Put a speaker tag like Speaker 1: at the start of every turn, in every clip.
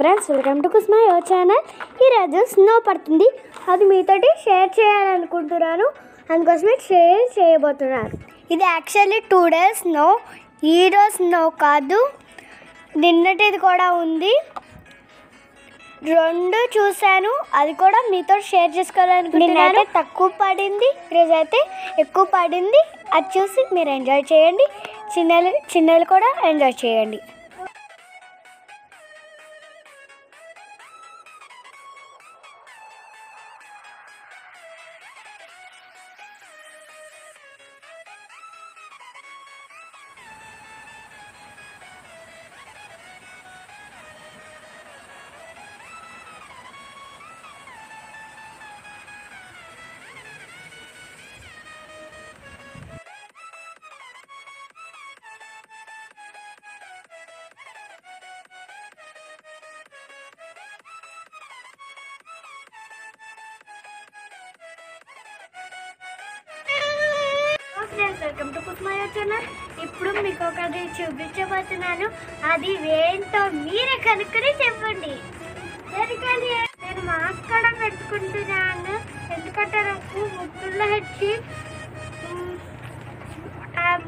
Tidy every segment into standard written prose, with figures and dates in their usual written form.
Speaker 1: Friends, welcome to Kusma your channel. ఈరోజు snow పడుతుంది, అది మీతోటి షేర్ చేయాలనుకుంటున్నాను. అందుకోసమే షేర్ చేయబోతున్నాను. ఇది యాక్చువల్లీ 2 days స్నో, ఈరోజు స్నో కాదు, నిన్నటిది కూడా ఉంది. 2 చూశాను, అది కూడా మీతో షేర్ చేసుకోవాలనుకుంటున్నాను. నిన్నైతే తక్కువ పడింది, ఈరోజు అయితే ఎక్కువ పడింది. అది చూసి మీరు ఎంజాయ్ చేయండి, చిన్నలు కూడా ఎంజాయ్ చేయండి. Welcome to Kusma your channel. ఇప్పుడు మీకు ఒకటి చూపించబోతున్నాను. అది ఏంటో మీరే కనుక్కొని చెప్పండి. ఎందుకని నేను మాస్క్ కూడా పెట్టుకుంటున్నాను, ఎందుకంటే నాకు ముక్కుల్లో వచ్చి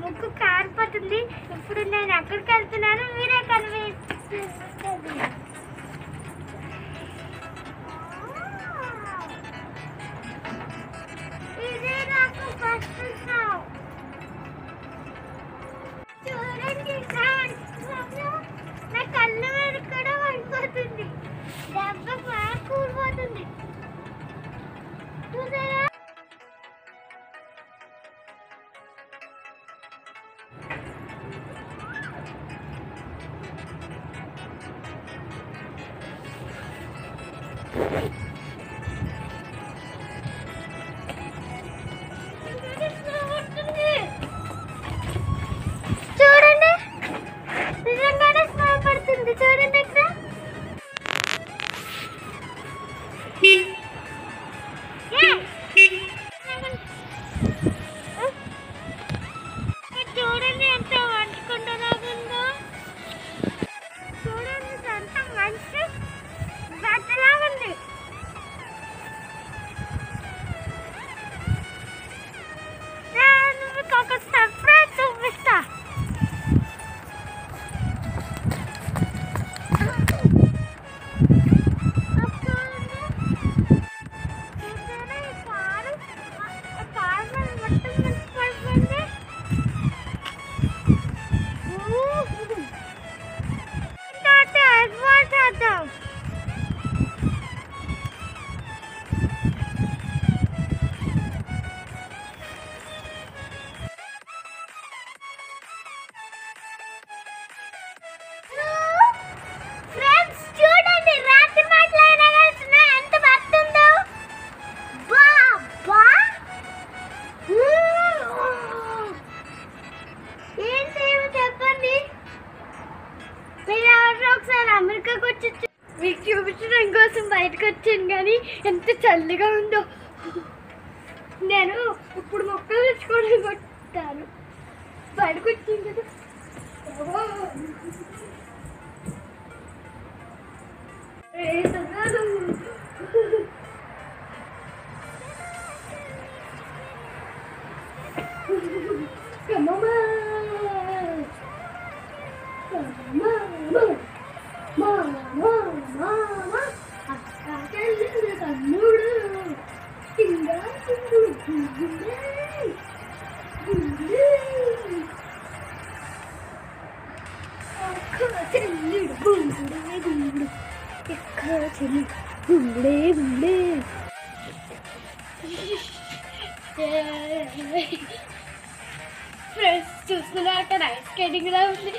Speaker 1: ముక్కు కారిపోతుంది. ఇప్పుడు నేను ఎక్కడికి వెళ్తున్నాను మీరే కనిపించండి. ఇదే నాకు ఫస్ట్ స్నో. చూడండి, నా కళ్ళ మీద కూడా పడిపోతుంది, దెబ్బ బాగా కూలిపోతుంది. చూసారా? చూడండి, నిజంగానే స్నో పడుతుంది. చూడండి ఇక్కడ. చూడండి ఎంత వండుకుంటున్నాగుందో. చూడండి ఎంత మంచి బట్టలాగుంది. నేను మీకు ఒక సర్ప్రైజ్ చూపిస్తా. అమెరికాకి వచ్చి మీకు చూపించడం కోసం బయటకు వచ్చాను, కానీ ఎంత చల్లగా ఉందో. నేను ఇప్పుడు మొక్కలు తెచ్చుకోవడానికి వచ్చాను, బయటకు వచ్చింది కదా. ఫ్రెండ్స్ చూస్తున్నారు కదా, ఐస్ స్కేటింగ్ లా ఉంది.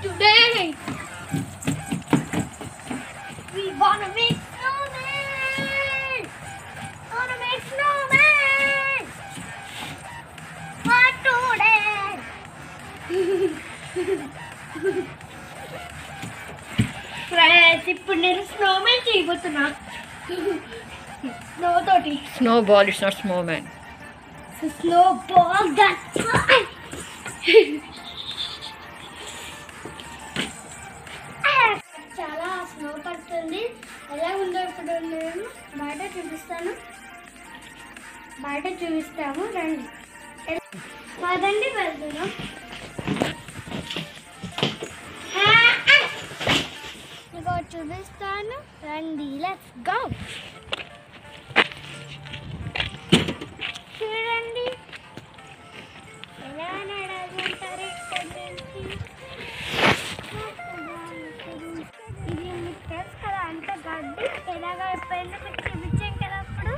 Speaker 1: Today we wanna make snowman. Friends ఇప్పుడు నేను స్నోమెన్ చేయబోతున్నా. స్నో తోటి.
Speaker 2: Snowball, it's not snowman.
Speaker 1: Snow ball చాలా స్నో పడుతుంది. ఎలా ఉందో ఇప్పుడు నేను బయట చూపిస్తాము రండి. పదండి వెళ్తున్నాం. ఇగో చూపిస్తాను రండి, లెట్స్ గో. చూడండి ఎలా నడవంటారు ఇక్కడ నుంచి. ఇది మీకు తెలుసు కదా, అంత గడ్డి ఎలాగ అయిపోయిందో మీకు చూపించాం కదా అప్పుడు.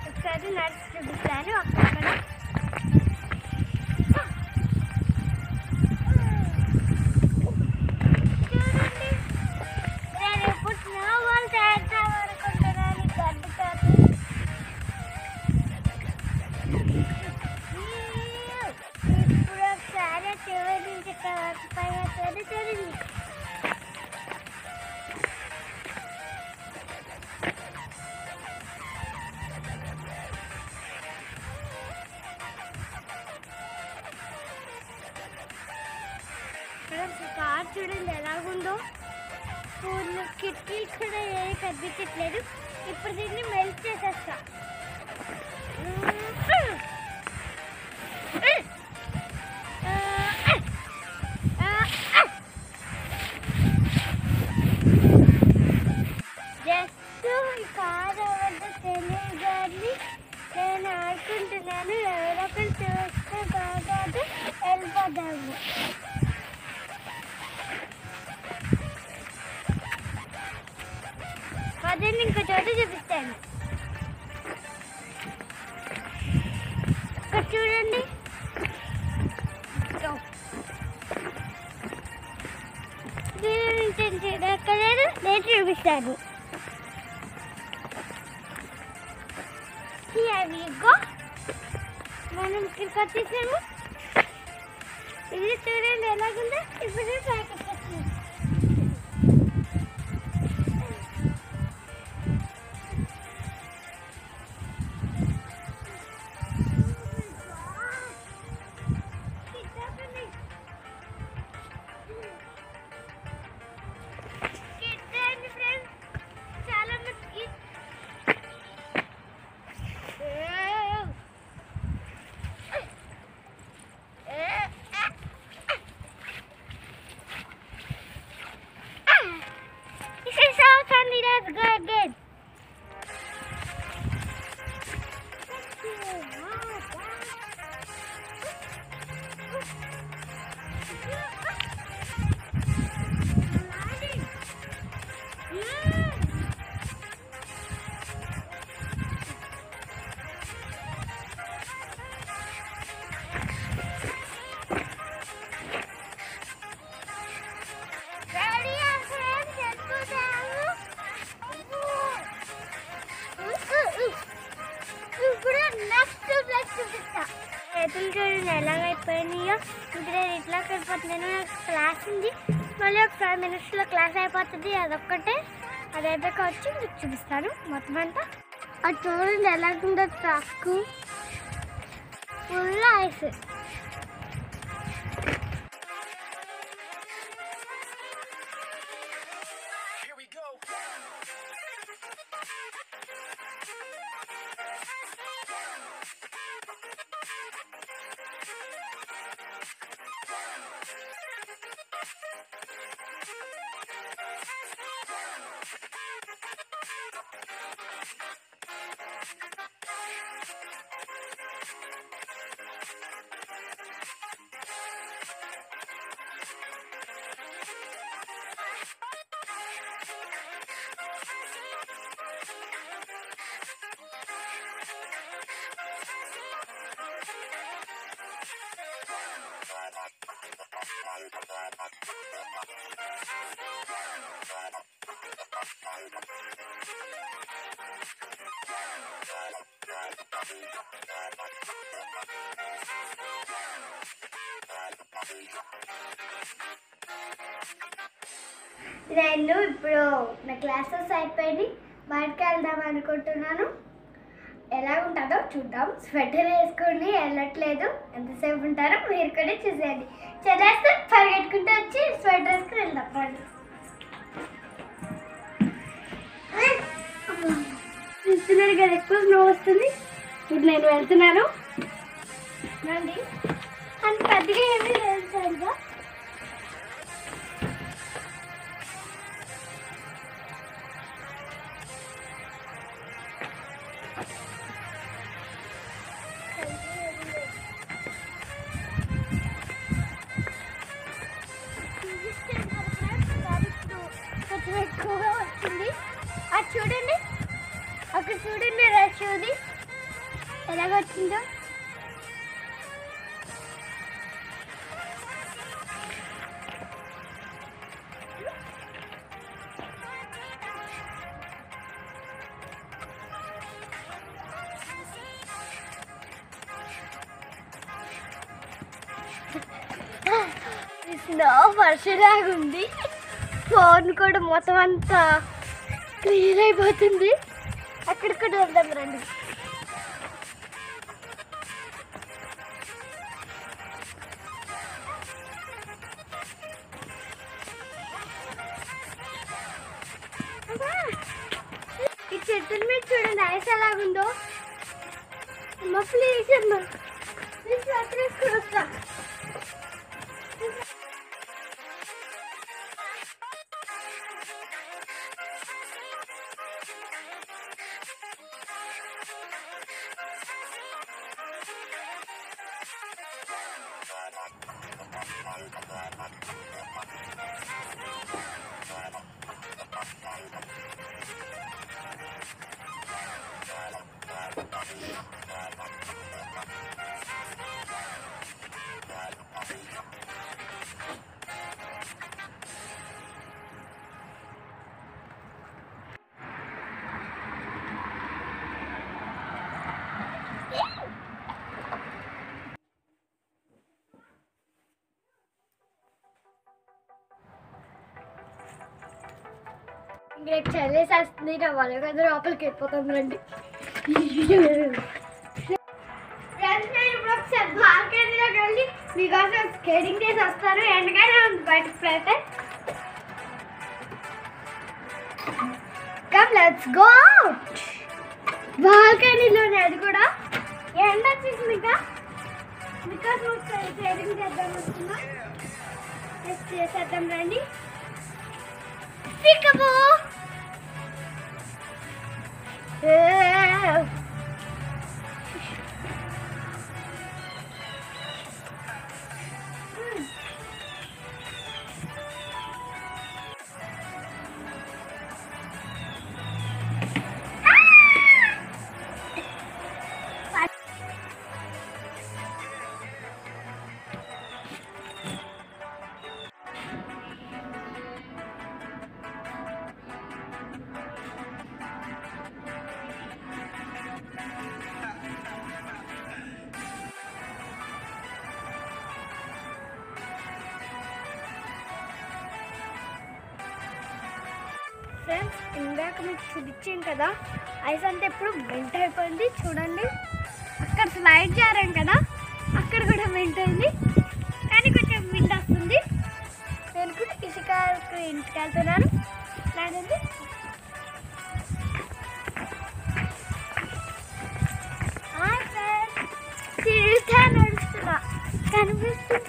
Speaker 1: ఒకసారి నడిచి చూపిస్తాను అక్కడ. చూడండి నేను ఇప్పుడు స్నోబాల్ చేద్దాం అనుకుంటున్నాను గడ్డి కాదు. ఇప్పుడు ఒకసారి చివరి నుంచి పైన చూడండి. కార్ చూడండి ఎలాగుందో. పూలు కిటికీలు కూడా ఏమి కనిపించట్లేదు. ఇప్పుడు దీన్ని మెల్ట్ చేసేస్తా. జస్ట్ ఈ కార్ ఎవరిదో తెలియదు కానీ నేను ఆడుకుంటున్నాను. ఎవరొకరు చూస్తే బాగా వెళ్ళిపోతాము. అదండి ఇంకో చోట చూపిస్తాను. ఇక్కడ చూడండి. ఎక్కలేదు నేను చూపిస్తాను. మనం ఇక్కడికి వచ్చేసాము. ఇది చూడండి ఎలాగుందో. ఇప్పుడు ప్యాకెట్ వచ్చింది. Let's go again. చేతులు చూడండి ఎలాగైపోయినాయో. ఇప్పుడు నేను ఇట్లా వెళ్ళిపోతున్నాను. నాకు క్లాస్ ఉంది, మళ్ళీ ఒక 5 minutesలో క్లాస్ అయిపోతుంది. అదొక్కటే, అది అయిపోయాక వచ్చి మీకు చూపిస్తాను మొత్తం అంతా. అది చూడండి ఎలాగుందో ట్రాక్, ఫుల్ ఐస్. నేను ఇప్పుడు నా క్లాసెస్ అయిపోయింది, బయటకు వెళ్దాం అనుకుంటున్నాను. ఎలా ఉంటుందో చూద్దాం. స్వెటర్ వేసుకొని వెళ్ళట్లేదు, ఎంతసేపు ఉంటారో మీరు కూడా చూసేయండి. చదివేస్తే పరిగెట్టుకుంటూ వచ్చి స్వెటర్ వేసుకుని వెళ్దాం రండి. చూస్తున్నారు కదా, ఎక్కువ స్నో వస్తుంది. ఇప్పుడు నేను వెళ్తున్నాను రండి. అంత పెద్దగా ఏమీ లేదు సరిగా. కొంచెం ఎక్కువగా వచ్చింది. అది చూడండి, అక్కడ చూడండి రష్ ఉంది ఎలాగ వచ్చిందో. స్నో వర్షలాగా ఉంది. ఫోన్ కూడా మొత్తం అంతా క్లియర్ అయిపోతుంది. అక్కడ కూడా వెళ్దాం రండి. ఈ చెట్ల మీద చూడండి ఐస్ ఎలాగుందో. అమ్మ ప్లీజ్ అమ్మ, ప్లీజ్ అక్కడ వేసుకుని వస్తా. ఇంకా చల్లేసేస్తుంది. నా వాళ్ళ కదా లోపలికి వెళ్ళిపోతాం రండి. ఫ్రెండ్స్, నేను ఇప్పుడు ఒకసారి బాల్కనీలోకి వెళ్ళి మీకోసం స్కేటింగ్ చేసి వస్తాను. ఎండగానే ఉంది బయటకు అయితే. Come let's go out. బాల్కనీలోనే, అది కూడా ఎండ వచ్చేసింది. ఇంకా మీకోసం ఒకసారి స్కేటింగ్ చేద్దాం వస్తున్నా. చేసేద్దాం రండి. Peekaboo! ఫ్రెండ్స్, ఇందాక మీకు చూపించాం కదా, ఐస్ అంతా ఇప్పుడు మెల్ట్ అయిపోయింది. చూడండి, అక్కడ స్లైడ్ చేరాం కదా, అక్కడ కూడా మెల్ట్ అయింది. కానీ కొంచెం విండ్ వస్తుంది. నేను కూడా ఇసుకకి ఇంటికి వెళ్తున్నాను. లాగండి. నడుస్తున్నా, కనిపిస్తుంది